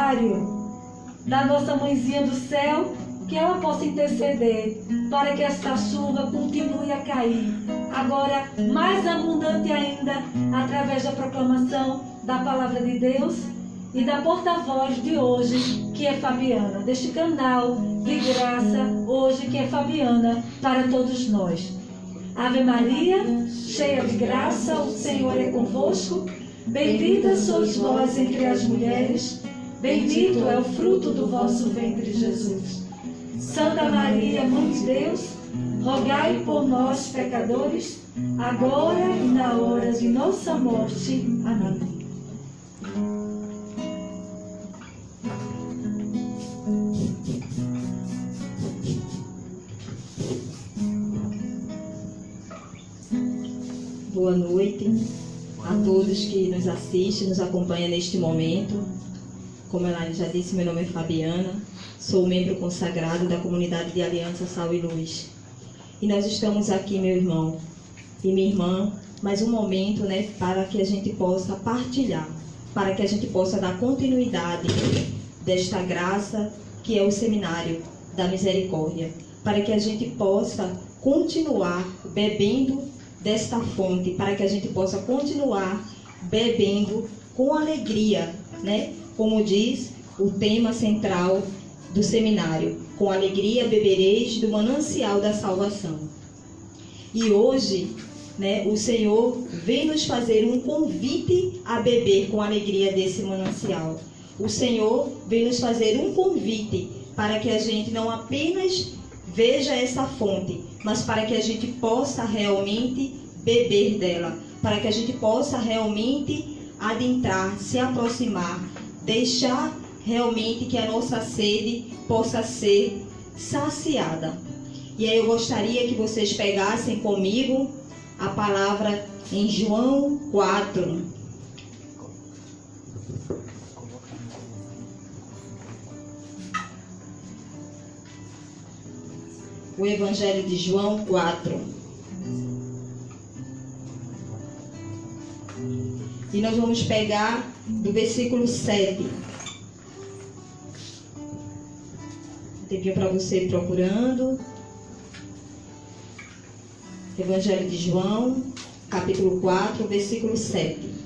rosário da nossa mãezinha do céu, que ela possa interceder para que esta chuva continue a cair, agora mais abundante ainda, através da proclamação da palavra de Deus e da porta-voz de hoje, que é Fabiana, deste canal de graça hoje, que é Fabiana, para todos nós. Ave Maria, cheia de graça, o Senhor é convosco, bendita sois vós entre as mulheres, bendito é o fruto do vosso ventre, Jesus. Santa Maria, Mãe de Deus, rogai por nós, pecadores, agora e na hora de nossa morte. Amém. Boa noite a todos que nos assistem, nos acompanham neste momento. Como ela já disse, meu nome é Fabiana, sou membro consagrado da comunidade de Aliança Sal e Luz. E nós estamos aqui, meu irmão e minha irmã, mais um momento, para que a gente possa partilhar, para que a gente possa dar continuidade desta graça que é o Seminário da Misericórdia, para que a gente possa continuar bebendo desta fonte, para que a gente possa continuar bebendo com alegria, Como diz o tema central do seminário, com alegria bebereis do manancial da salvação. E hoje, o Senhor vem nos fazer um convite a beber com alegria desse manancial. O Senhor vem nos fazer um convite para que a gente não apenas veja essa fonte, mas para que a gente possa realmente beber dela, para que a gente possa realmente adentrar, se aproximar, deixar realmente que a nossa sede possa ser saciada. E aí eu gostaria que vocês pegassem comigo a palavra em João 4. O Evangelho de João 4. E nós vamos pegar do versículo 7. Um tempinho para você ir procurando. Evangelho de João, capítulo 4, versículo 7.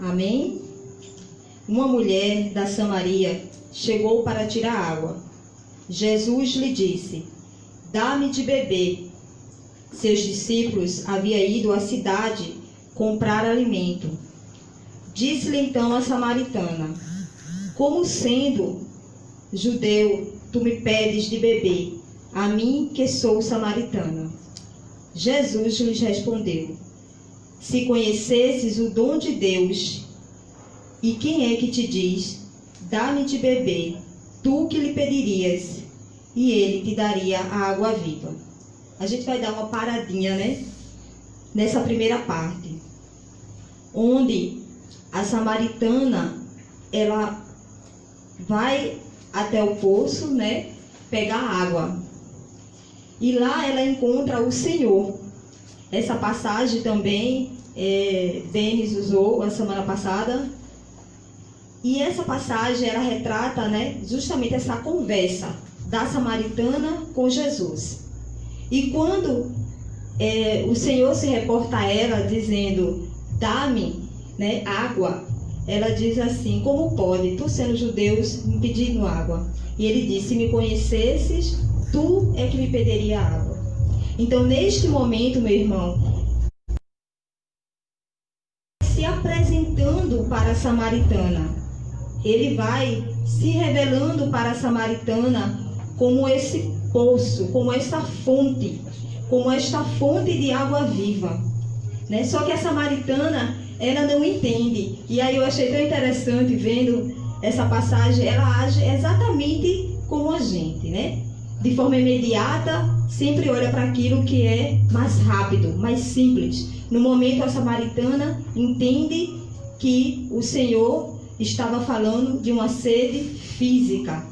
Amém? Uma mulher da Samaria chegou para tirar água. Jesus lhe disse: dá-me de beber. Seus discípulos haviam ido à cidade comprar alimento. Disse-lhe então a samaritana: como sendo judeu, tu me pedes de beber, a mim que sou samaritana? Jesus lhes respondeu: se conhecesses o dom de Deus, e quem é que te diz, dá-me de beber, tu que lhe pedirias, e ele te daria a água viva. A gente vai dar uma paradinha, nessa primeira parte, onde a samaritana, ela vai até o poço, pegar água. E lá ela encontra o Senhor. Essa passagem também, Denis usou a semana passada. E essa passagem, ela retrata, justamente essa conversa da samaritana com Jesus. E quando o Senhor se reporta a ela, dizendo, dá-me água, ela diz assim: como pode, tu sendo judeus, me pedindo água? E ele disse: se me conhecesses, tu é que me pediria água. Então, neste momento, meu irmão, se apresentando para a samaritana, ele vai se revelando para a samaritana como esse poço, como essa fonte, como esta fonte de água viva. Só que a samaritana, ela não entende. E aí eu achei tão interessante vendo essa passagem, ela age exatamente como a gente, De forma imediata, sempre olha para aquilo que é mais rápido, mais simples. No momento, a samaritana entende que o Senhor estava falando de uma sede física,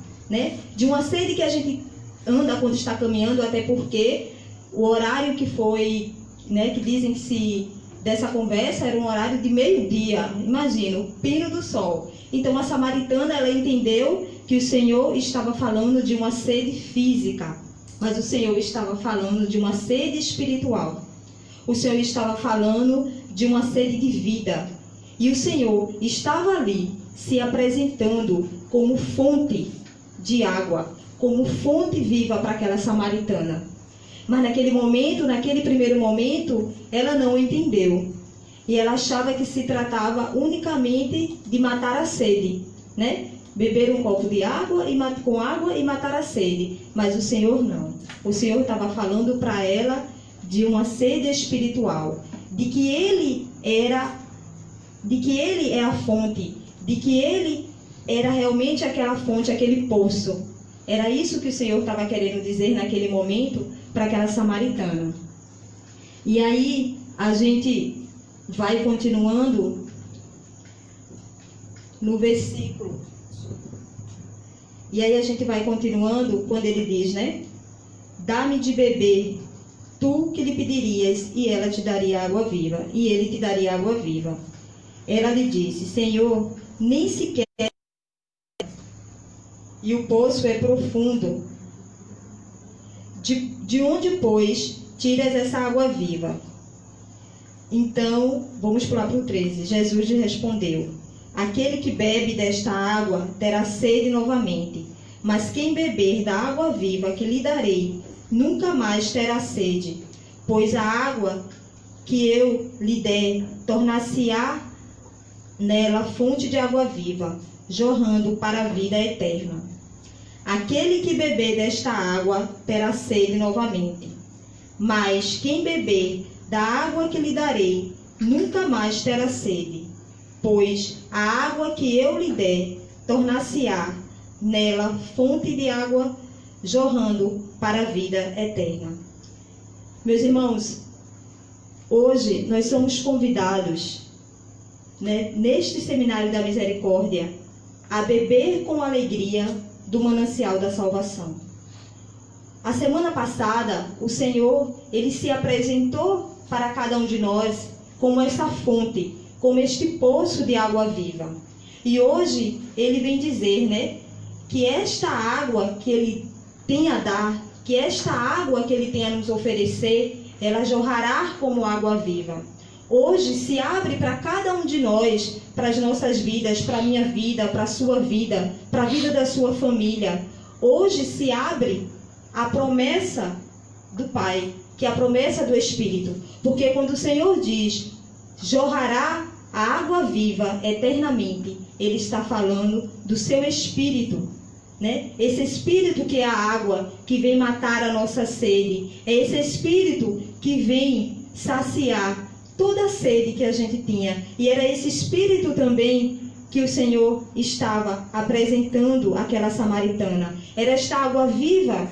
De uma sede que a gente anda quando está caminhando, até porque o horário que foi, né, que dizem que se dessa conversa era um horário de meio-dia, imagina, o pino do sol. Então a samaritana, ela entendeu que o Senhor estava falando de uma sede física, mas o Senhor estava falando de uma sede espiritual. O Senhor estava falando de uma sede de vida. E o Senhor estava ali se apresentando como fonte de água, como fonte viva para aquela samaritana. Mas naquele momento, naquele primeiro momento, ela não entendeu. E ela achava que se tratava unicamente de matar a sede, né? Beber um copo de água com água e matar a sede. Mas o Senhor não. O Senhor estava falando para ela de uma sede espiritual, de que Ele é a fonte, de que Ele era realmente aquela fonte, aquele poço. Era isso que o Senhor estava querendo dizer naquele momento para aquela samaritana. E aí a gente vai continuando no versículo. E aí a gente vai continuando quando ele diz, né? Dá-me de beber, tu que lhe pedirias, e ela te daria água viva. E ele te daria água viva. Ela lhe disse, Senhor, nem sequer, e o poço é profundo. De onde, pois, tiras essa água viva? Então, vamos pular para o 13. Jesus lhe respondeu, aquele que bebe desta água terá sede novamente, mas quem beber da água viva que lhe darei, nunca mais terá sede, pois a água que eu lhe der tornar-se-á nela fonte de água viva, jorrando para a vida eterna. Aquele que beber desta água terá sede novamente, mas quem beber da água que lhe darei, nunca mais terá sede, pois a água que eu lhe der tornar-se-á nela fonte de água jorrando para a vida eterna. Meus irmãos, hoje nós somos convidados, né, neste Seminário da Misericórdia, a beber com alegria do manancial da salvação. A semana passada, o Senhor, Ele se apresentou para cada um de nós como essa fonte, como este poço de água viva. E hoje, Ele vem dizer, né, que esta água que Ele tem a dar, que esta água que Ele tem a nos oferecer, ela jorrará como água viva. Hoje se abre para cada um de nós, para as nossas vidas, para a minha vida, para a sua vida, para a vida da sua família. Hoje se abre a promessa do Pai, que é a promessa do Espírito. Porque quando o Senhor diz, jorrará a água viva eternamente, Ele está falando do seu Espírito, né? Esse Espírito que é a água, que vem matar a nossa sede. É esse Espírito que vem saciar toda a sede que a gente tinha. E era esse Espírito também que o Senhor estava apresentando àquela samaritana. Era esta água viva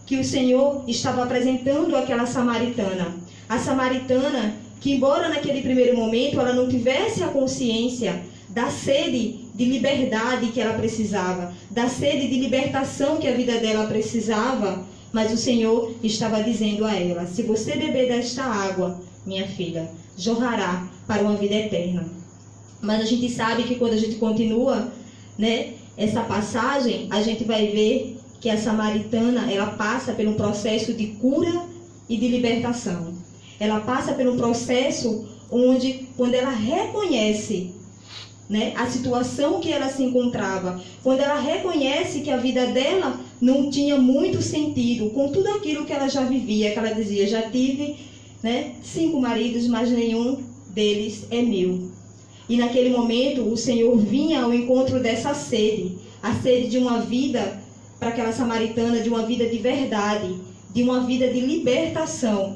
que o Senhor estava apresentando àquela samaritana. A samaritana que, embora naquele primeiro momento ela não tivesse a consciência da sede de liberdade que ela precisava, da sede de libertação que a vida dela precisava, mas o Senhor estava dizendo a ela, se você beber desta água, minha filha, jorrará para uma vida eterna. Mas a gente sabe que quando a gente continua, né, essa passagem, a gente vai ver que a samaritana, ela passa por um processo de cura e de libertação. Ela passa por um processo onde, quando ela reconhece, né, a situação que ela se encontrava, quando ela reconhece que a vida dela não tinha muito sentido, com tudo aquilo que ela já vivia, que ela dizia, já tive, né, 5 maridos, mas nenhum deles é meu. E naquele momento o Senhor vinha ao encontro dessa sede, a sede de uma vida, para aquela samaritana, de uma vida de verdade, de uma vida de libertação.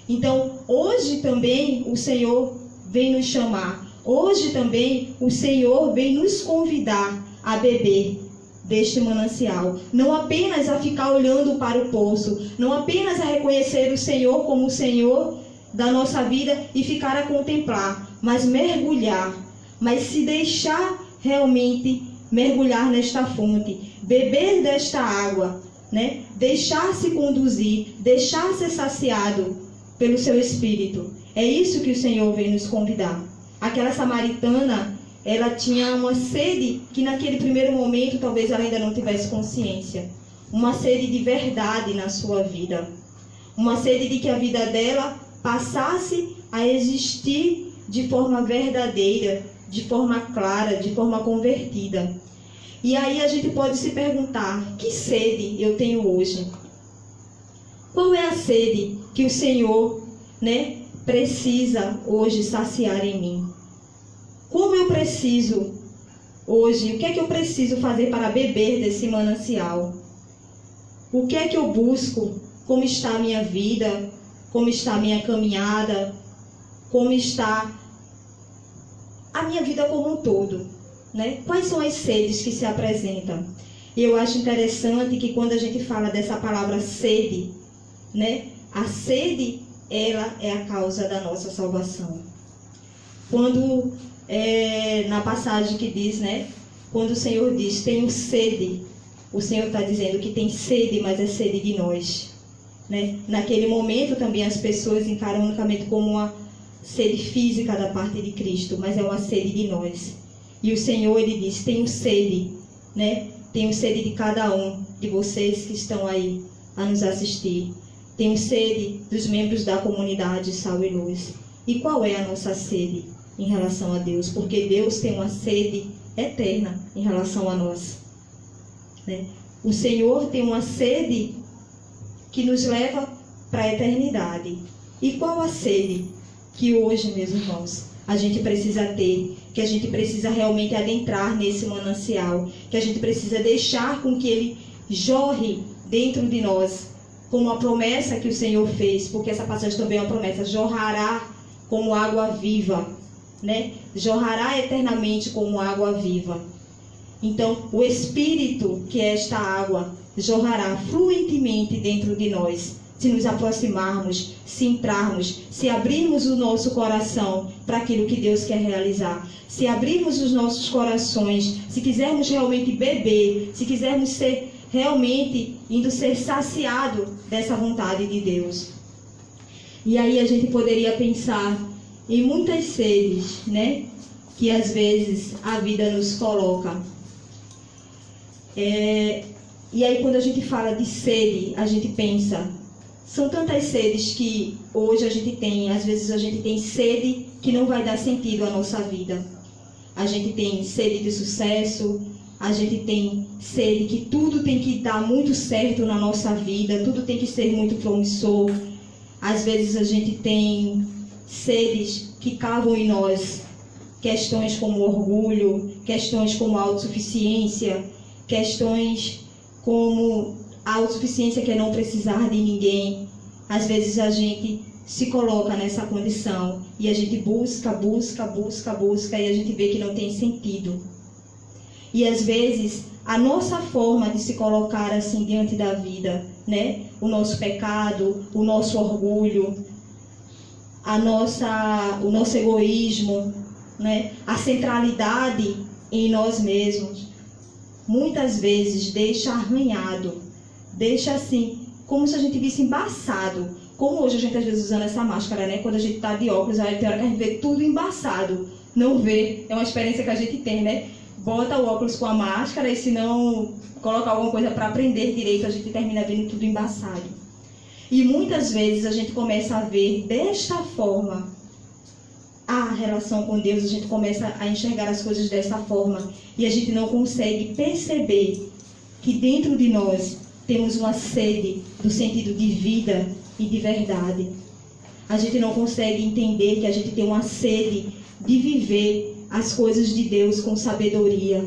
Então, hoje também o Senhor vem nos chamar, hoje também o Senhor vem nos convidar a beber deste manancial. Não apenas a ficar olhando para o poço, não apenas a reconhecer o Senhor como o Senhor da nossa vida e ficar a contemplar, mas mergulhar, mas se deixar realmente mergulhar nesta fonte, beber desta água, né? Deixar-se conduzir, deixar ser saciado pelo seu Espírito. É isso que o Senhor vem nos convidar. Aquela samaritana, ela tinha uma sede que naquele primeiro momento talvez ela ainda não tivesse consciência. Uma sede de verdade na sua vida. Uma sede de que a vida dela passasse a existir de forma verdadeira, de forma clara, de forma convertida. E aí a gente pode se perguntar, que sede eu tenho hoje? Qual é a sede que o Senhor, né, precisa hoje saciar em mim? Como eu preciso hoje, o que é que eu preciso fazer para beber desse manancial? O que é que eu busco? Como está a minha vida? Como está a minha caminhada? Como está a minha vida como um todo, né? Quais são as sedes que se apresentam? E eu acho interessante que quando a gente fala dessa palavra sede, né? A sede, ela é a causa da nossa salvação. Quando, na passagem que diz, né? Quando o Senhor diz, tenho sede, o Senhor está dizendo que tem sede, mas é sede de nós, né? Naquele momento também as pessoas encaram unicamente como uma sede física da parte de Cristo, mas é uma sede de nós. E o Senhor, Ele diz, tenho sede, né? Tenho sede de cada um de vocês que estão aí a nos assistir. Tenho sede dos membros da comunidade Sal e Luz. E qual é a nossa sede em relação a Deus? Porque Deus tem uma sede eterna em relação a nós, né? O Senhor tem uma sede que nos leva para a eternidade. E qual a sede que hoje, meus irmãos, a gente precisa ter, que a gente precisa realmente adentrar nesse manancial, que a gente precisa deixar com que ele jorre dentro de nós, como a promessa que o Senhor fez, porque essa passagem também é uma promessa, jorrará como água viva, né? Jorrará eternamente como água viva. Então, o Espírito, que é esta água, jorrará fluentemente dentro de nós, se nos aproximarmos, se entrarmos, se abrirmos o nosso coração para aquilo que Deus quer realizar, se abrirmos os nossos corações, se quisermos realmente beber, se quisermos ser realmente indo ser saciado dessa vontade de Deus. E aí a gente poderia pensar em muitas sedes, né, que às vezes a vida nos coloca. E aí quando a gente fala de sede, a gente pensa, são tantas sedes que hoje a gente tem, às vezes a gente tem sede que não vai dar sentido à nossa vida. A gente tem sede de sucesso, a gente tem sede que tudo tem que dar muito certo na nossa vida, tudo tem que ser muito promissor. Às vezes a gente tem sedes que cavam em nós, questões como orgulho, questões como autossuficiência, questões como a autossuficiência que é não precisar de ninguém. Às vezes a gente se coloca nessa condição e a gente busca e a gente vê que não tem sentido. E às vezes a nossa forma de se colocar assim diante da vida, né? O nosso pecado, o nosso orgulho, o nosso egoísmo, né? A centralidade em nós mesmos, muitas vezes deixa arranhado, deixa assim, como se a gente visse embaçado. Como hoje a gente às vezes usando essa máscara, né? Quando a gente está de óculos, aí tem hora que a gente vê tudo embaçado. Não vê, é uma experiência que a gente tem, né? Bota o óculos com a máscara e se não colocar alguma coisa para aprender direito, a gente termina vendo tudo embaçado. E muitas vezes a gente começa a ver desta forma a relação com Deus, a gente começa a enxergar as coisas dessa forma e a gente não consegue perceber que dentro de nós temos uma sede do sentido de vida e de verdade. A gente não consegue entender que a gente tem uma sede de viver as coisas de Deus com sabedoria.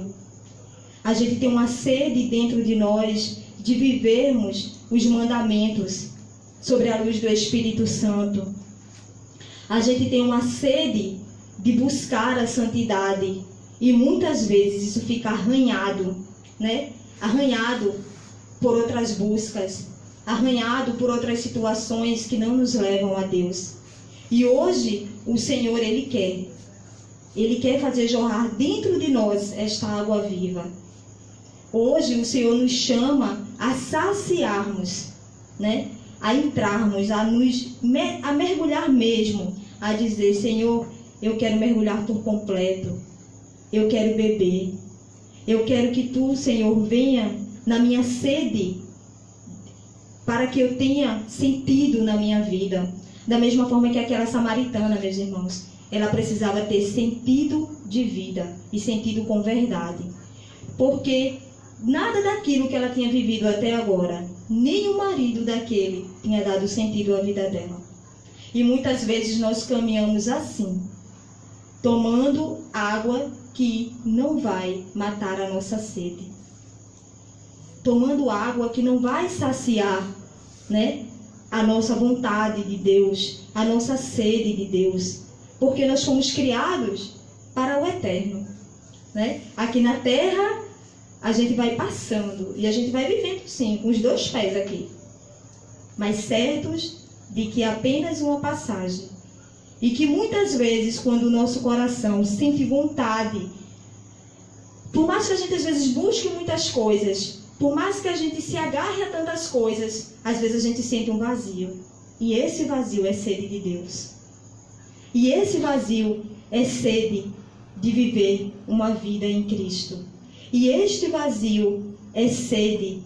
A gente tem uma sede dentro de nós de vivermos os mandamentos sobre a luz do Espírito Santo. A gente tem uma sede de buscar a santidade e muitas vezes isso fica arranhado, né? Arranhado por outras buscas, arranhado por outras situações que não nos levam a Deus. E hoje o Senhor, Ele quer fazer jorrar dentro de nós esta água viva. Hoje o Senhor nos chama a saciarmos, né? A entrarmos, a mergulhar mesmo, a dizer: Senhor, eu quero mergulhar por completo, eu quero beber, eu quero que Tu, Senhor, venha na minha sede, para que eu tenha sentido na minha vida. Da mesma forma que aquela samaritana, meus irmãos, ela precisava ter sentido de vida e sentido com verdade. Porque nada daquilo que ela tinha vivido até agora, nem o marido daquele tinha dado sentido à vida dela. E muitas vezes nós caminhamos assim, tomando água que não vai matar a nossa sede. Tomando água que não vai saciar, né, a nossa vontade de Deus, a nossa sede de Deus. Porque nós fomos criados para o eterno, né? Aqui na terra a gente vai passando e a gente vai vivendo sim, com os dois pés aqui, mas certos de que é apenas uma passagem. E que muitas vezes, quando o nosso coração sente vontade, por mais que a gente às vezes busque muitas coisas, por mais que a gente se agarre a tantas coisas, às vezes a gente sente um vazio. E esse vazio é sede de Deus. E esse vazio é sede de viver uma vida em Cristo. E este vazio é sede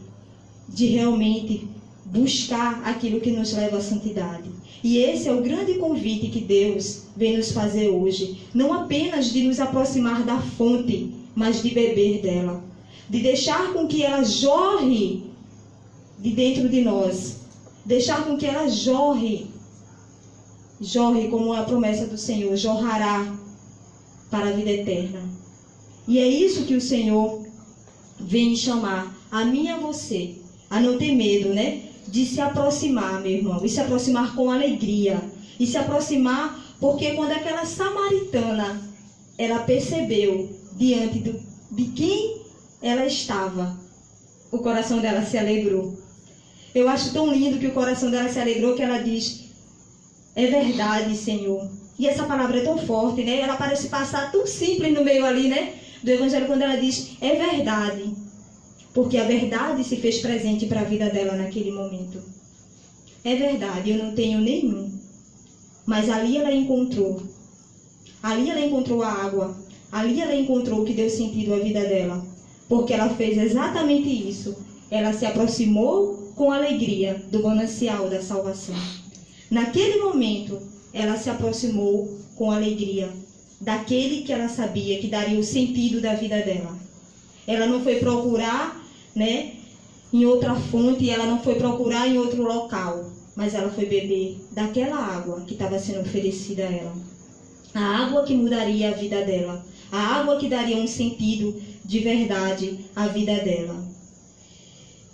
de realmente buscar aquilo que nos leva à santidade. E esse é o grande convite que Deus vem nos fazer hoje. Não apenas de nos aproximar da fonte, mas de beber dela. De deixar com que ela jorre de dentro de nós. Deixar com que ela jorre como a promessa do Senhor, jorrará para a vida eterna. E é isso que o Senhor vem chamar a mim e a você, a não ter medo, né? De se aproximar, meu irmão, e se aproximar com alegria, e se aproximar, porque quando aquela samaritana, ela percebeu diante de quem ela estava, o coração dela se alegrou. Eu acho tão lindo que o coração dela se alegrou, que ela diz: é verdade, Senhor. E essa palavra é tão forte, né? Ela parece passar tão simples no meio ali, né, do Evangelho, quando ela diz: é verdade. Porque a verdade se fez presente para a vida dela naquele momento. É verdade, eu não tenho nenhum. Mas ali ela encontrou. Ali ela encontrou a água. Ali ela encontrou o que deu sentido à vida dela. Porque ela fez exatamente isso. Ela se aproximou com alegria do manancial da salvação. Naquele momento, ela se aproximou com alegria daquele que ela sabia que daria o sentido da vida dela. Ela não foi procurar, né, em outra fonte, ela não foi procurar em outro local, mas ela foi beber daquela água que estava sendo oferecida a ela. A água que mudaria a vida dela. A água que daria um sentido de verdade à vida dela.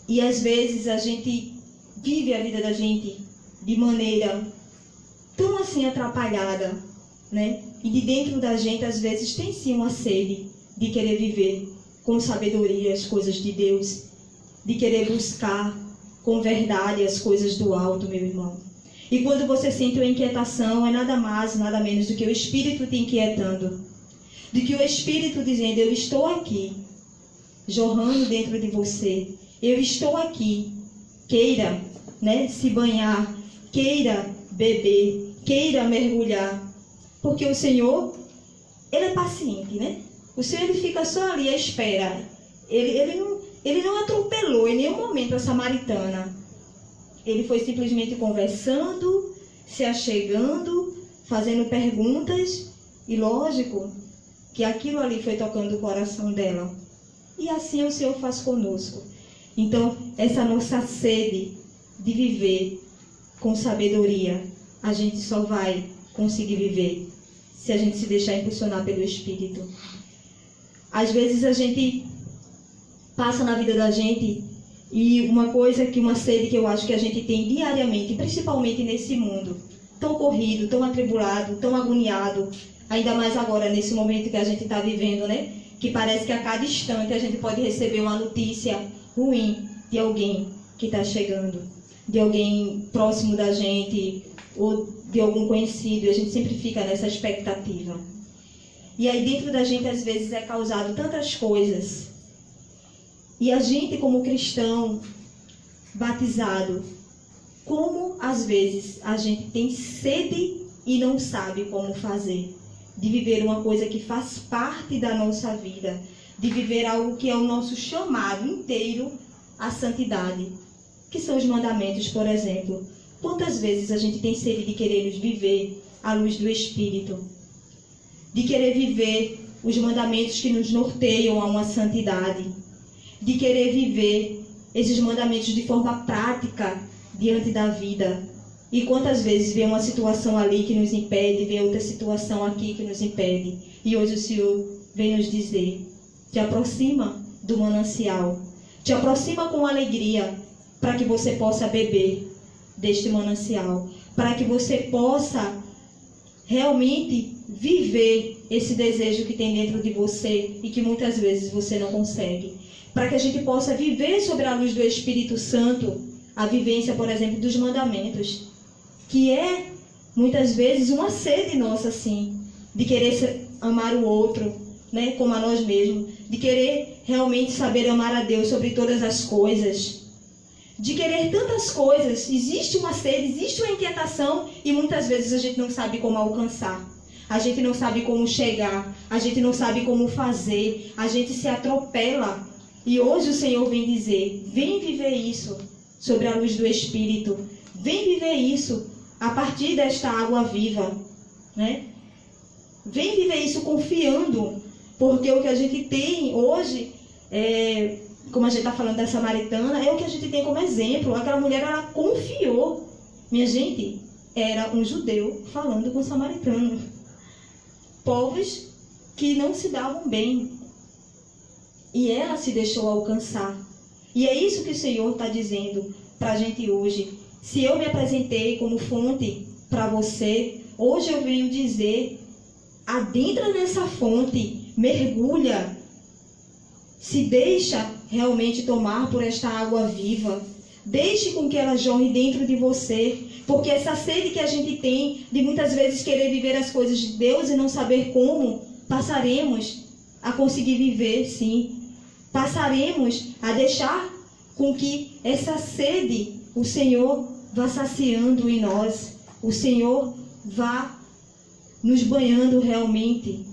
E às vezes a gente vive a vida da gente de maneira tão assim atrapalhada, né? E de dentro da gente às vezes tem sim uma sede de querer viver com sabedoria as coisas de Deus, de querer buscar com verdade as coisas do alto, meu irmão. E quando você sente uma inquietação, é nada mais, nada menos do que o Espírito te inquietando. De que o Espírito dizendo: eu estou aqui, jorrando dentro de você. Eu estou aqui. Queira, né, se banhar, queira beber, queira mergulhar. Porque o Senhor, Ele é paciente, né? O Senhor, Ele fica só ali à espera. Ele não atropelou em nenhum momento a samaritana. Ele foi simplesmente conversando, se achegando, fazendo perguntas. E lógico que aquilo ali foi tocando o coração dela. E assim o Senhor faz conosco. Então, essa nossa sede de viver com sabedoria, a gente só vai conseguir viver se a gente se deixar impulsionar pelo Espírito. Às vezes a gente passa na vida da gente, e uma sede que eu acho que a gente tem diariamente, principalmente nesse mundo tão corrido, tão atribulado, tão agoniado, ainda mais agora nesse momento que a gente está vivendo, né? Que parece que a cada instante a gente pode receber uma notícia ruim de alguém que está chegando, de alguém próximo da gente ou de algum conhecido, e a gente sempre fica nessa expectativa. E aí dentro da gente às vezes é causado tantas coisas. E a gente como cristão, batizado, como às vezes a gente tem sede e não sabe como fazer, de viver uma coisa que faz parte da nossa vida, de viver algo que é o nosso chamado inteiro à santidade, que são os mandamentos, por exemplo. Quantas vezes a gente tem sede de querer viver à luz do Espírito, de querer viver os mandamentos que nos norteiam a uma santidade, de querer viver esses mandamentos de forma prática diante da vida. E quantas vezes vem uma situação ali que nos impede, vem outra situação aqui que nos impede. E hoje o Senhor vem nos dizer: te aproxima do manancial, te aproxima com alegria, para que você possa beber deste manancial, para que você possa realmente viver esse desejo que tem dentro de você e que muitas vezes você não consegue. Para que a gente possa viver sobre a luz do Espírito Santo a vivência, por exemplo, dos mandamentos, que é muitas vezes uma sede nossa, assim, de querer amar o outro, né, como a nós mesmos, de querer realmente saber amar a Deus sobre todas as coisas, de querer tantas coisas. Existe uma sede, existe uma inquietação e muitas vezes a gente não sabe como alcançar, a gente não sabe como chegar, a gente não sabe como fazer, a gente se atropela. E hoje o Senhor vem dizer: vem viver isso sobre a luz do Espírito, vem viver isso a partir desta água viva, né? Vem viver isso confiando, porque o que a gente tem hoje, como a gente está falando da samaritana, é o que a gente tem como exemplo. Aquela mulher, ela confiou. Minha gente, era um judeu falando com um samaritano. Povos que não se davam bem. E ela se deixou alcançar. E é isso que o Senhor está dizendo para a gente hoje. Se eu me apresentei como fonte para você, hoje eu venho dizer: adentra nessa fonte, mergulha, se deixa realmente tomar por esta água viva, deixe com que ela jorre dentro de você, porque essa sede que a gente tem de muitas vezes querer viver as coisas de Deus e não saber como, passaremos a conseguir viver, sim. Passaremos a deixar com que essa sede o Senhor vá saciando em nós, o Senhor vá nos banhando realmente,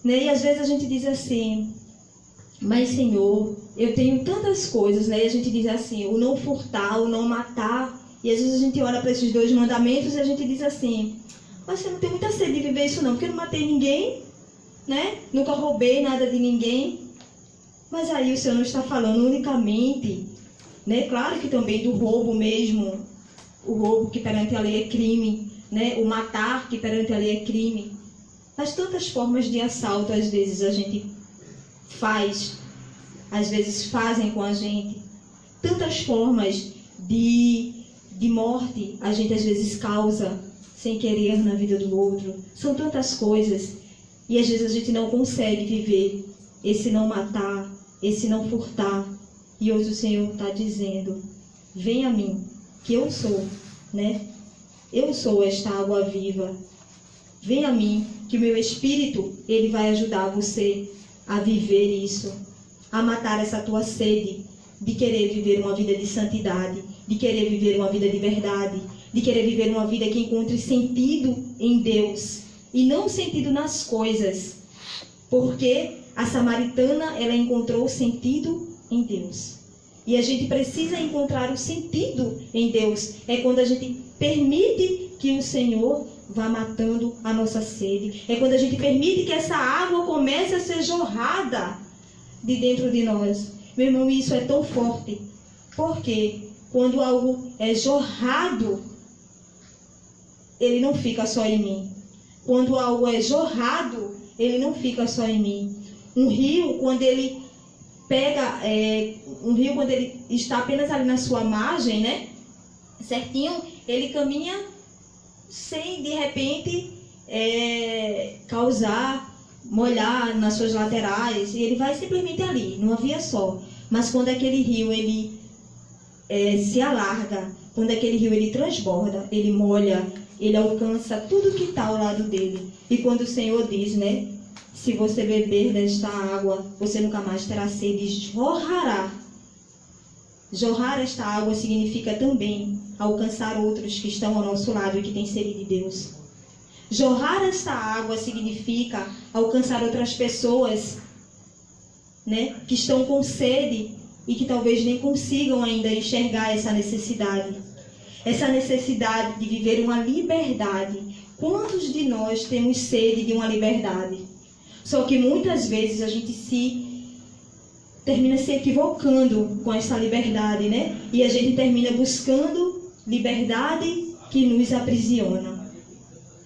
né? E às vezes a gente diz assim: mas Senhor, eu tenho tantas coisas, né? E a gente diz assim: o não furtar, o não matar. E às vezes a gente olha para esses 2 mandamentos e a gente diz assim: mas eu não tenho muita sede de viver isso não, porque eu não matei ninguém, né? Nunca roubei nada de ninguém. Mas aí o Senhor não está falando unicamente, né? Claro que também do roubo mesmo, o roubo que perante a lei é crime, né? O matar que perante a lei é crime. Mas tantas formas de assalto às vezes a gente faz, às vezes fazem com a gente. Tantas formas de morte a gente às vezes causa sem querer na vida do outro. São tantas coisas. E às vezes a gente não consegue viver esse não matar, esse não furtar. E hoje o Senhor está dizendo: vem a mim, que eu sou, né? Eu sou esta água viva. Vem a mim, que o meu Espírito, ele vai ajudar você a viver isso, a matar essa tua sede de querer viver uma vida de santidade, de querer viver uma vida de verdade, de querer viver uma vida que encontre sentido em Deus e não sentido nas coisas. Porque a samaritana, ela encontrou sentido em Deus. E a gente precisa encontrar o sentido em Deus. É quando a gente permite que o Senhor vá matando a nossa sede. É quando a gente permite que essa água comece a ser jorrada de dentro de nós. Meu irmão, isso é tão forte. Porque quando algo é jorrado, ele não fica só em mim. Quando algo é jorrado, ele não fica só em mim. Um rio, quando ele pega, quando ele está apenas ali na sua margem, né? Certinho, ele caminha sem, de repente, molhar nas suas laterais. E ele vai simplesmente ali, numa via só. Mas quando aquele rio, ele se alarga, quando aquele rio, ele transborda, ele molha, ele alcança tudo que está ao lado dele. E quando o Senhor diz, né? Se você beber desta água, você nunca mais terá sede, jorrará Jorrar esta água significa também alcançar outros que estão ao nosso lado e que têm sede de Deus. Jorrar esta água significa alcançar outras pessoas, né, que estão com sede e que talvez nem consigam ainda enxergar essa necessidade. Essa necessidade de viver uma liberdade. Quantos de nós temos sede de uma liberdade? Só que muitas vezes a gente termina se equivocando com essa liberdade, né? E a gente termina buscando liberdade que nos aprisiona.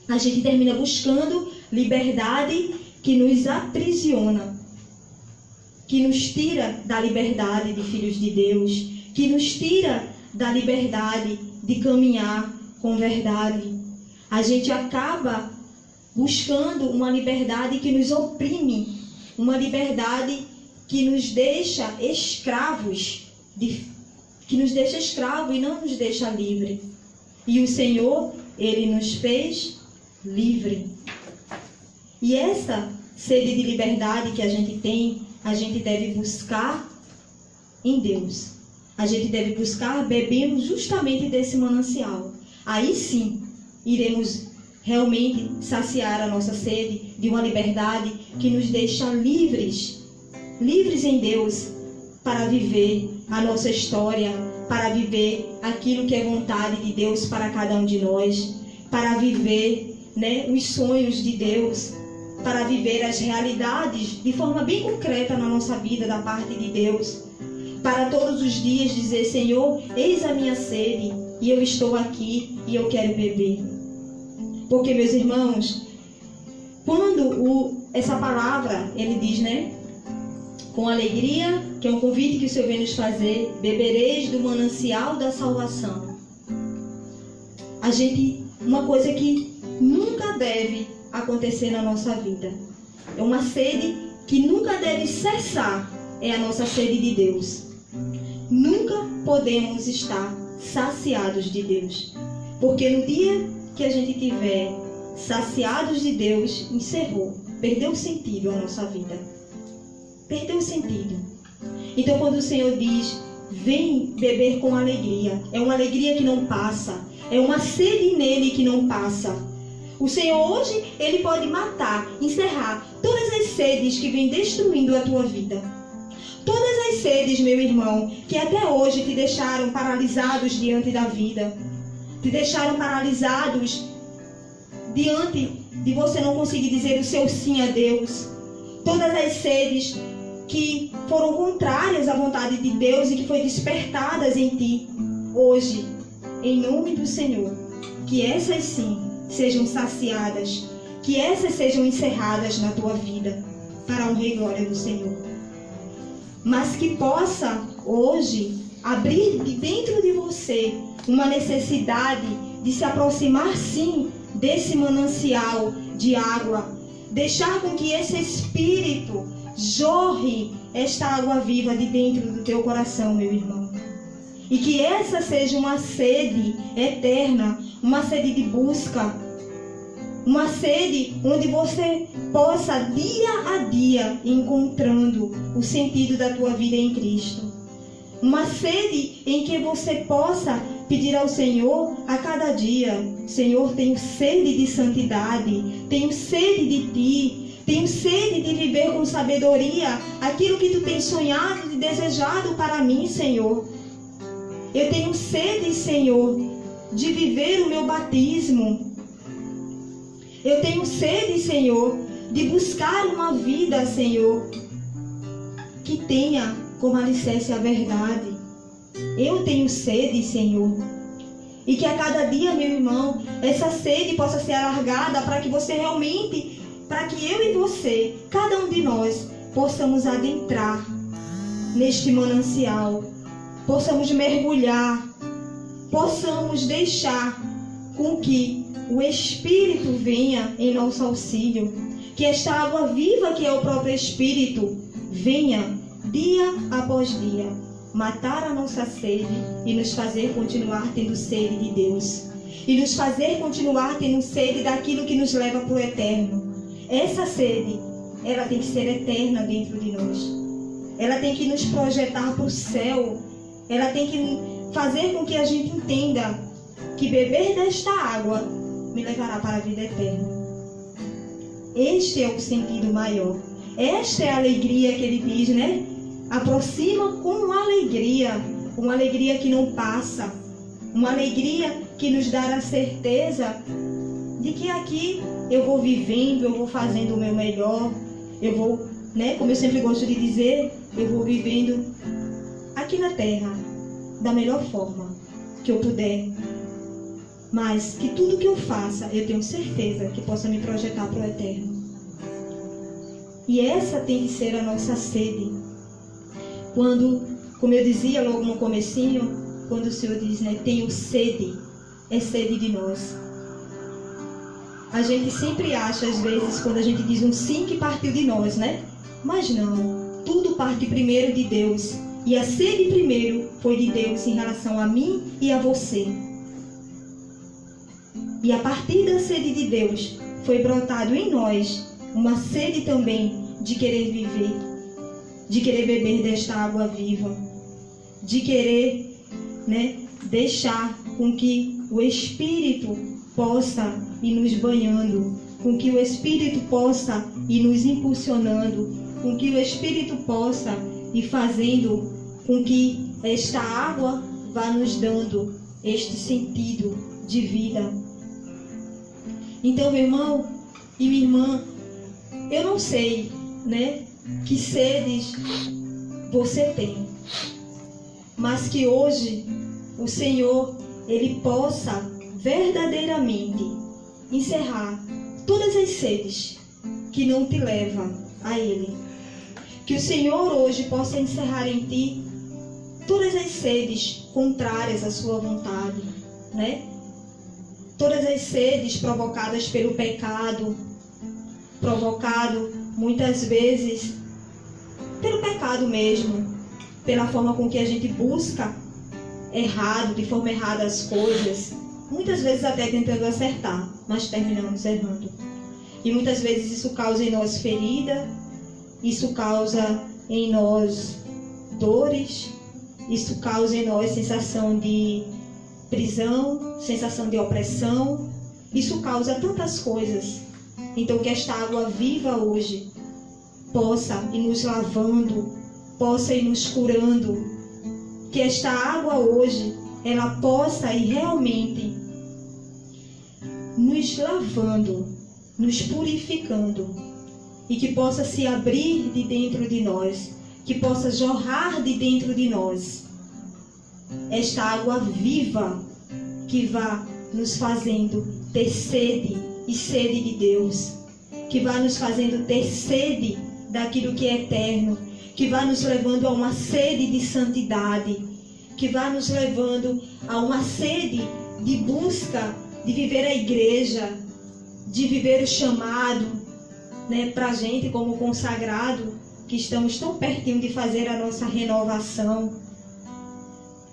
A gente termina buscando liberdade que nos aprisiona, que nos tira da liberdade de filhos de Deus, que nos tira da liberdade de caminhar com verdade. A gente acaba buscando uma liberdade que nos oprime, uma liberdade que nos deixa escravos, que nos deixa escravo e não nos deixa livre. E o Senhor, Ele nos fez livre. E essa sede de liberdade que a gente tem, a gente deve buscar em Deus. A gente deve buscar bebendo justamente desse manancial. Aí sim, iremos realmente saciar a nossa sede de uma liberdade que nos deixa livres em Deus, para viver a nossa história, para viver aquilo que é vontade de Deus para cada um de nós, para viver, né, os sonhos de Deus, para viver as realidades de forma bem concreta na nossa vida da parte de Deus, para todos os dias dizer: Senhor, eis a minha sede e eu estou aqui e eu quero beber. Porque, meus irmãos, quando essa palavra, ele diz, né, com alegria, que é um convite que o Senhor vem nos fazer, bebereis do manancial da salvação. Uma coisa que nunca deve acontecer na nossa vida, é uma sede que nunca deve cessar, é a nossa sede de Deus. Nunca podemos estar saciados de Deus, porque no dia que a gente tiver saciados de Deus, encerrou, perdeu o sentido a nossa vida. Perdeu o sentido. Então, quando o Senhor diz: vem beber com alegria, é uma alegria que não passa, é uma sede nele que não passa. O Senhor hoje, Ele pode matar, encerrar todas as sedes que vêm destruindo a tua vida. Todas as sedes, meu irmão, que até hoje te deixaram paralisados diante da vida, te deixaram paralisados diante de você não conseguir dizer o seu sim a Deus. Todas as sedes que foram contrárias à vontade de Deus e que foram despertadas em ti, hoje, em nome do Senhor, que essas sim sejam saciadas, que essas sejam encerradas na tua vida, para a honra e glória do Senhor. Mas que possa hoje abrir de dentro de você uma necessidade de se aproximar sim desse manancial de água, deixar com que esse Espírito jorre esta água viva de dentro do teu coração, meu irmão. E que essa seja uma sede eterna, uma sede de busca, uma sede onde você possa dia a dia ir encontrando o sentido da tua vida em Cristo. Uma sede em que você possa pedir ao Senhor a cada dia: Senhor, tenho sede de santidade, tenho sede de Ti, tenho sede de viver com sabedoria aquilo que Tu tens sonhado e desejado para mim, Senhor. Eu tenho sede, Senhor, de viver o meu batismo. Eu tenho sede, Senhor, de buscar uma vida, Senhor, que tenha como alicerce a verdade. Eu tenho sede, Senhor. E que a cada dia, meu irmão, essa sede possa ser alargada para que você realmente, para que eu e você, cada um de nós, possamos adentrar neste manancial, possamos mergulhar, possamos deixar com que o Espírito venha em nosso auxílio, que esta água viva que é o próprio Espírito venha dia após dia matar a nossa sede e nos fazer continuar tendo sede de Deus, e nos fazer continuar tendo sede daquilo que nos leva para o eterno. Essa sede, ela tem que ser eterna dentro de nós. Ela tem que nos projetar para o céu. ela tem que fazer com que a gente entenda que beber desta água me levará para a vida eterna. Este é o sentido maior. Esta é a alegria que ele diz, né? Aproxima com alegria, uma alegria que não passa, uma alegria que nos dá a certeza de que aqui eu vou vivendo, eu vou fazendo o meu melhor, eu vou, né? Como eu sempre gosto de dizer, eu vou vivendo aqui na terra da melhor forma que eu puder, mas que tudo que eu faça, eu tenho certeza que possa me projetar para o eterno. E essa tem que ser a nossa sede. Quando, como eu dizia logo no comecinho, quando o Senhor diz, né, tenho sede, é sede de nós. A gente sempre acha, às vezes, quando a gente diz um sim, que partiu de nós, né? Mas não, tudo parte primeiro de Deus. E a sede primeiro foi de Deus em relação a mim e a você. E a partir da sede de Deus, foi brotado em nós uma sede também de querer viver, de querer beber desta água viva, de querer, né, deixar com que o Espírito possa ir nos banhando, com que o Espírito possa ir nos impulsionando, com que o Espírito possa ir fazendo com que esta água vá nos dando este sentido de vida. Então, meu irmão e minha irmã, eu não sei, né, que sedes você tem, mas que hoje o Senhor, Ele possa verdadeiramente encerrar todas as sedes que não te levam a Ele. Que o Senhor hoje possa encerrar em ti todas as sedes contrárias à sua vontade, né? Todas as sedes provocadas pelo pecado, provocado muitas vezes pelo pecado mesmo, pela forma com que a gente busca errado, de forma errada as coisas, muitas vezes até tentando acertar, mas terminamos errando. E muitas vezes isso causa em nós ferida, isso causa em nós dores, isso causa em nós sensação de prisão, sensação de opressão, isso causa tantas coisas. Então que esta água viva hoje possa ir nos lavando, possa ir nos curando, que esta água hoje ela possa ir realmente nos lavando, nos purificando, e que possa se abrir de dentro de nós, que possa jorrar de dentro de nós esta água viva que vá nos fazendo ter sede e sede de Deus, que vá nos fazendo ter sede daquilo que é eterno, que vá nos levando a uma sede de santidade, que vá nos levando a uma sede de busca, de viver a igreja, de viver o chamado, né, para a gente como consagrado, que estamos tão pertinho de fazer a nossa renovação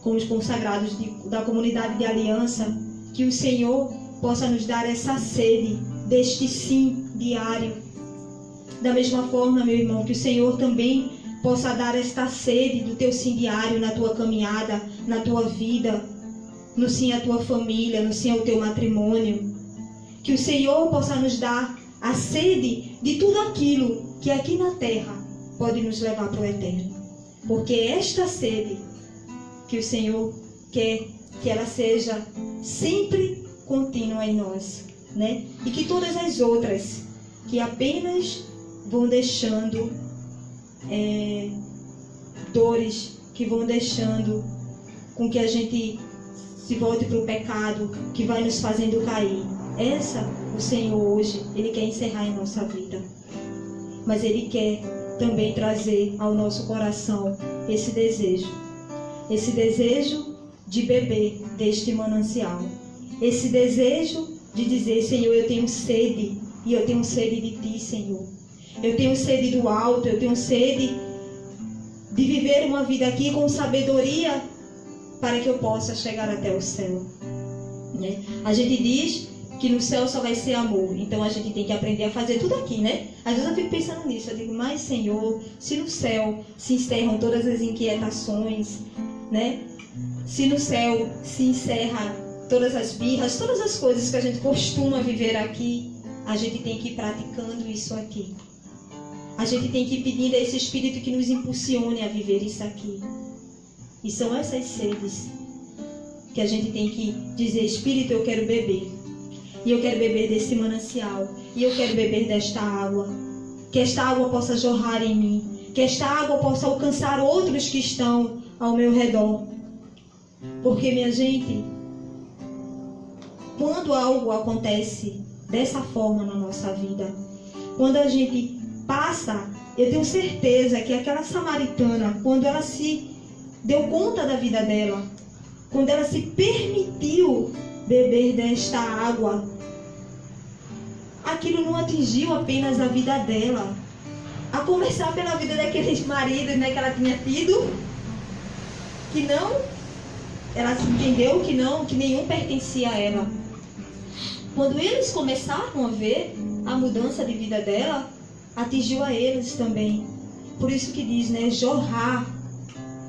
com os consagrados da comunidade de aliança, que o Senhor possa nos dar essa sede deste sim diário. Da mesma forma, meu irmão, que o Senhor também possa dar esta sede do teu sim diário na tua caminhada, na tua vida, no sim à tua família, no sim ao teu matrimônio. Que o Senhor possa nos dar a sede de tudo aquilo que aqui na terra pode nos levar para o eterno. Porque esta sede que o Senhor quer que ela seja sempre contínua em nós, né? E que todas as outras que apenas vão deixando dores, que vão deixando com que a gente se volte para o pecado, que vai nos fazendo cair. Essa, o Senhor hoje, Ele quer encerrar em nossa vida. Mas Ele quer também trazer ao nosso coração esse desejo de beber deste manancial, esse desejo de dizer: Senhor, eu tenho sede, e eu tenho sede de Ti, Senhor. Eu tenho sede do alto, eu tenho sede de viver uma vida aqui com sabedoria para que eu possa chegar até o céu, né? A gente diz que no céu só vai ser amor, então a gente tem que aprender a fazer tudo aqui, né? Às vezes eu fico pensando nisso, eu digo: mas Senhor, se no céu se encerram todas as inquietações, né? Se no céu se encerra todas as birras, todas as coisas que a gente costuma viver aqui, a gente tem que ir praticando isso aqui. A gente tem que ir pedindo a esse Espírito que nos impulsione a viver isso aqui. E são essas sedes que a gente tem que dizer: Espírito, eu quero beber. E eu quero beber desse manancial. E eu quero beber desta água. Que esta água possa jorrar em mim. Que esta água possa alcançar outros que estão ao meu redor. Porque, minha gente, quando algo acontece dessa forma na nossa vida, quando a gente passa, eu tenho certeza que aquela samaritana, quando ela se deu conta da vida dela, quando ela se permitiu beber desta água, aquilo não atingiu apenas a vida dela. A começar pela vida daqueles maridos, né, que ela tinha tido, que não, ela entendeu que não, que nenhum pertencia a ela. Quando eles começaram a ver a mudança de vida dela, atingiu a eles também. Por isso que diz, né, jorrar.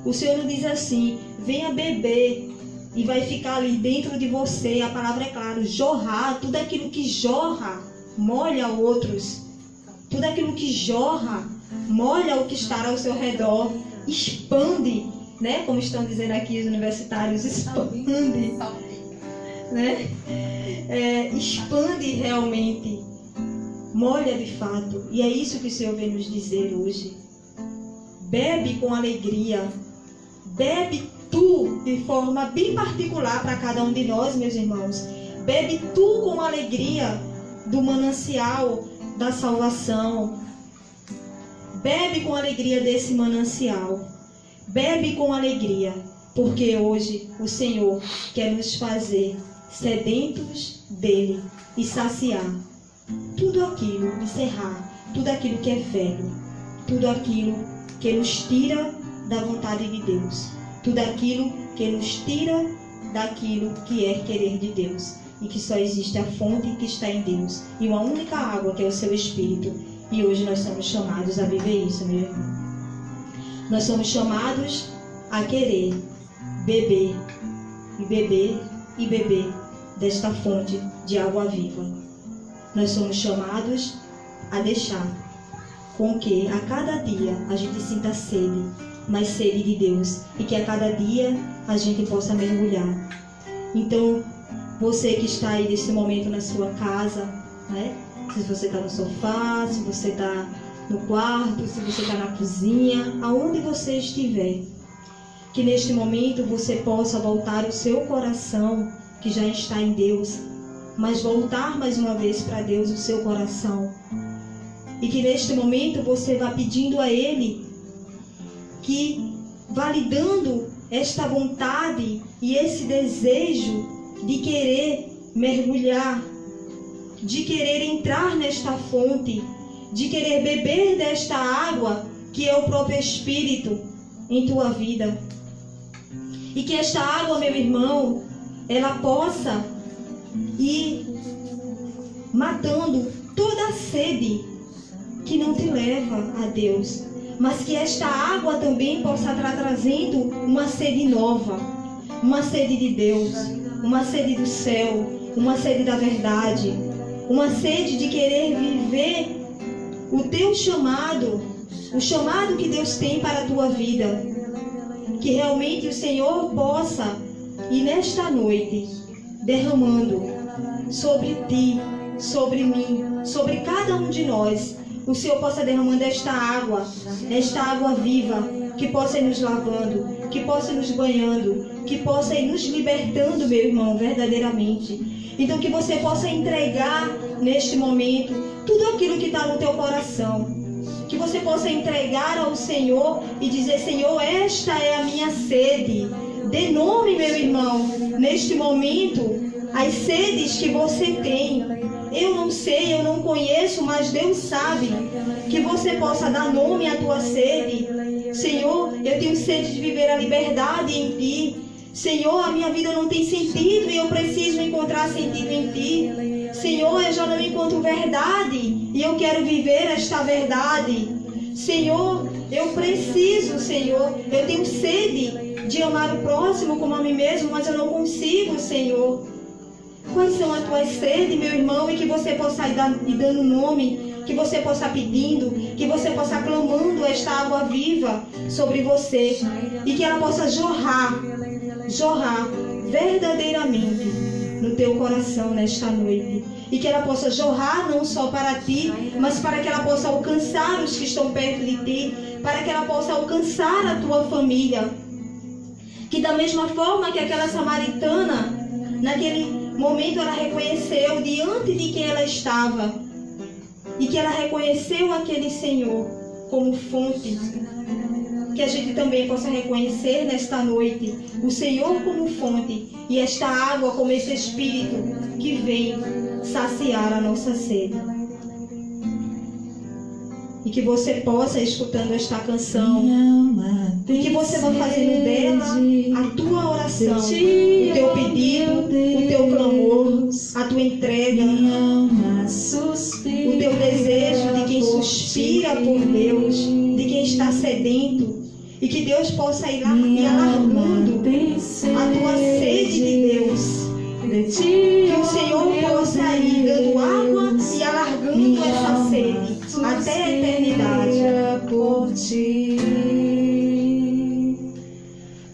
O Senhor não diz assim: venha beber e vai ficar ali dentro de você. A palavra é clara: jorrar. Tudo aquilo que jorra molha outros. Tudo aquilo que jorra molha o que está ao seu redor. Expande, né? Como estão dizendo aqui os universitários, expande, né? Expande realmente, molha de fato. E é isso que o Senhor vem nos dizer hoje. Bebe com alegria. Bebe tu de forma bem particular para cada um de nós, meus irmãos. Bebe tu com alegria do manancial da salvação. Bebe com alegria desse manancial. Bebe com alegria, porque hoje o Senhor quer nos fazer sedentos dele e saciar tudo aquilo, encerrar tudo aquilo que é velho, tudo aquilo que nos tira da vontade de Deus, tudo aquilo que nos tira daquilo que é querer de Deus, e que só existe a fonte que está em Deus e uma única água, que é o seu Espírito. E hoje nós somos chamados a viver isso, meu irmão. Nós somos chamados a querer beber e beber e beber desta fonte de água viva. Nós somos chamados a deixar com que a cada dia a gente sinta sede, mais sede de Deus, e que a cada dia a gente possa mergulhar. Então, você que está aí nesse momento na sua casa, né? Se você está no sofá, se você está no quarto, se você está na cozinha, aonde você estiver, que neste momento você possa voltar o seu coração, que já está em Deus, mas voltar mais uma vez para Deus o seu coração. E que neste momento você vá pedindo a Ele que, validando esta vontade e esse desejo de querer mergulhar, de querer entrar nesta fonte, de querer beber desta água que é o próprio Espírito em tua vida. E que esta água, meu irmão, ela possa ir matando toda a sede que não te leva a Deus, mas que esta água também possa estar trazendo uma sede nova, uma sede de Deus, uma sede do céu, uma sede da verdade, uma sede de querer viver o teu chamado, o chamado que Deus tem para a tua vida. Que realmente o Senhor possa ir nesta noite derramando sobre ti, sobre mim, sobre cada um de nós. O Senhor possa derramando esta água viva, que possa ir nos lavando, que possa ir nos banhando, que possa ir nos libertando, meu irmão, verdadeiramente. Então que você possa entregar neste momento tudo aquilo que está no teu coração. Que você possa entregar ao Senhor e dizer: Senhor, esta é a minha sede. Dê nome, meu irmão, neste momento, as sedes que você tem. Eu não sei, eu não conheço, mas Deus sabe. Que você possa dar nome à tua sede. Senhor, eu tenho sede de viver a liberdade em Ti. Senhor, a minha vida não tem sentido e eu preciso encontrar sentido em Ti. Senhor, eu já não encontro verdade e eu quero viver esta verdade. Senhor, eu preciso, Senhor, eu tenho sede de amar o próximo como a mim mesmo, mas eu não consigo, Senhor. Quais são as tuas sedes, meu irmão, e que você possa ir dando nome, que você possa pedindo, que você possa clamando esta água viva sobre você e que ela possa jorrar verdadeiramente no teu coração nesta noite. E que ela possa jorrar não só para ti, mas para que ela possa alcançar os que estão perto de ti, para que ela possa alcançar a tua família. Que da mesma forma que aquela samaritana, naquele momento ela reconheceu diante de quem ela estava, e que ela reconheceu aquele Senhor como fonte, que a gente também possa reconhecer nesta noite o Senhor como fonte e esta água como esse Espírito que vem saciar a nossa sede. E que você possa, escutando esta canção, e que você vá fazendo dela a tua oração, o teu pedido, o teu clamor, a tua entrega, o teu desejo de quem suspira por Deus, de quem está sedento, e que Deus possa ir lá e alargando a tua sede de Deus. Que o Senhor possa ir dando água e alargando essa sede até a eternidade. Por ti,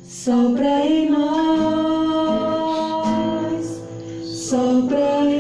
sopra em nós, sopra